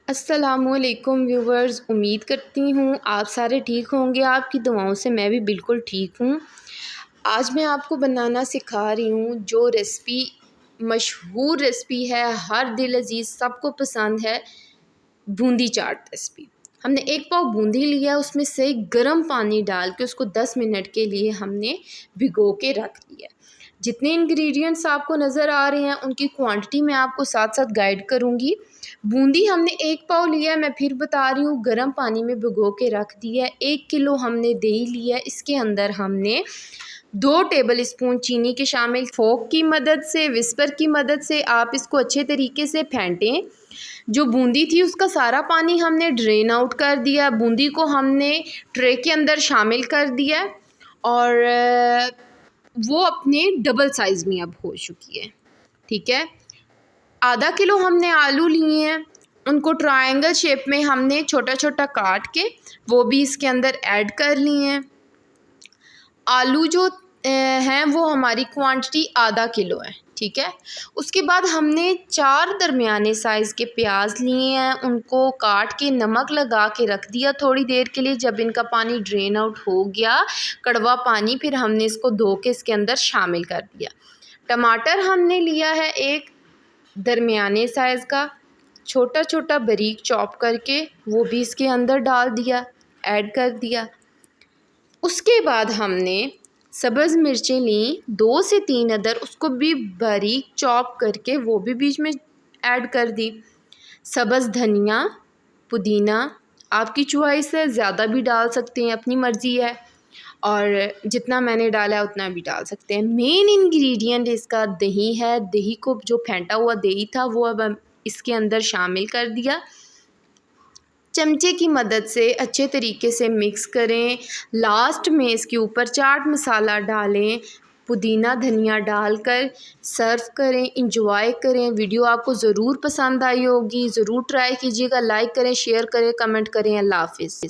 अस्सलामुअलैकुम व्यूवर्स, उम्मीद करती हूँ आप सारे ठीक होंगे। आपकी दुआओं से मैं भी बिल्कुल ठीक हूँ। आज मैं आपको बनाना सिखा रही हूँ जो रेसिपी मशहूर रेसिपी है, हर दिल अजीज़ सबको पसंद है, बूंदी चाट रेसिपी। हमने एक पाव बूंदी लिया, उसमें से गर्म पानी डाल के उसको 10 मिनट के लिए हमने भिगो के रख दिया। जितने इंग्रेडिएंट्स आपको नज़र आ रहे हैं उनकी क्वांटिटी मैं आपको साथ साथ गाइड करूँगी। बूंदी हमने एक पाव लिया है, मैं फिर बता रही हूँ, गर्म पानी में भिगो के रख दिया है। 1 किलो हमने दही लिया है, इसके अंदर हमने 2 टेबल स्पून चीनी के शामिल। फोक की मदद से, विस्पर की मदद से आप इसको अच्छे तरीके से फेंटें। जो बूंदी थी उसका सारा पानी हमने ड्रेन आउट कर दिया। बूंदी को हमने ट्रे के अंदर शामिल कर दिया और वो अपने डबल साइज़ में अब हो चुकी है। ठीक है, आधा किलो हमने आलू लिए हैं, उनको ट्रायंगल शेप में हमने छोटा छोटा काट के वो भी इसके अंदर ऐड कर लिए हैं। आलू जो हैं वो हमारी क्वांटिटी आधा किलो है। ठीक है, उसके बाद हमने 4 दरमियाने साइज़ के प्याज लिए हैं, उनको काट के नमक लगा के रख दिया थोड़ी देर के लिए। जब इनका पानी ड्रेन आउट हो गया, कड़वा पानी, फिर हमने इसको धो के इसके अंदर शामिल कर दिया। टमाटर हमने लिया है एक दरमियाने साइज़ का, छोटा छोटा बारीक चॉप करके वो भी इसके अंदर डाल दिया, ऐड कर दिया। उसके बाद हमने सब्ज़ मिर्चें ली 2 से 3 अदर, उसको भी बारीक चॉप करके वो भी बीच में ऐड कर दी। सब्ज़ धनिया, पुदीना आपकी चॉइस है, ज़्यादा भी डाल सकते हैं, अपनी मर्ज़ी है, और जितना मैंने डाला है उतना भी डाल सकते हैं। मेन इंग्रेडिएंट इसका दही है। दही को, जो फेंटा हुआ दही था, वो अब हम इसके अंदर शामिल कर दिया। चमचे की मदद से अच्छे तरीके से मिक्स करें। लास्ट में इसके ऊपर चाट मसाला डालें, पुदीना धनिया डालकर सर्व करें, इंजॉय करें। वीडियो आपको ज़रूर पसंद आई होगी, ज़रूर ट्राई कीजिएगा। लाइक करें, शेयर करें, कमेंट करें। अल्लाह हाफ़िज़।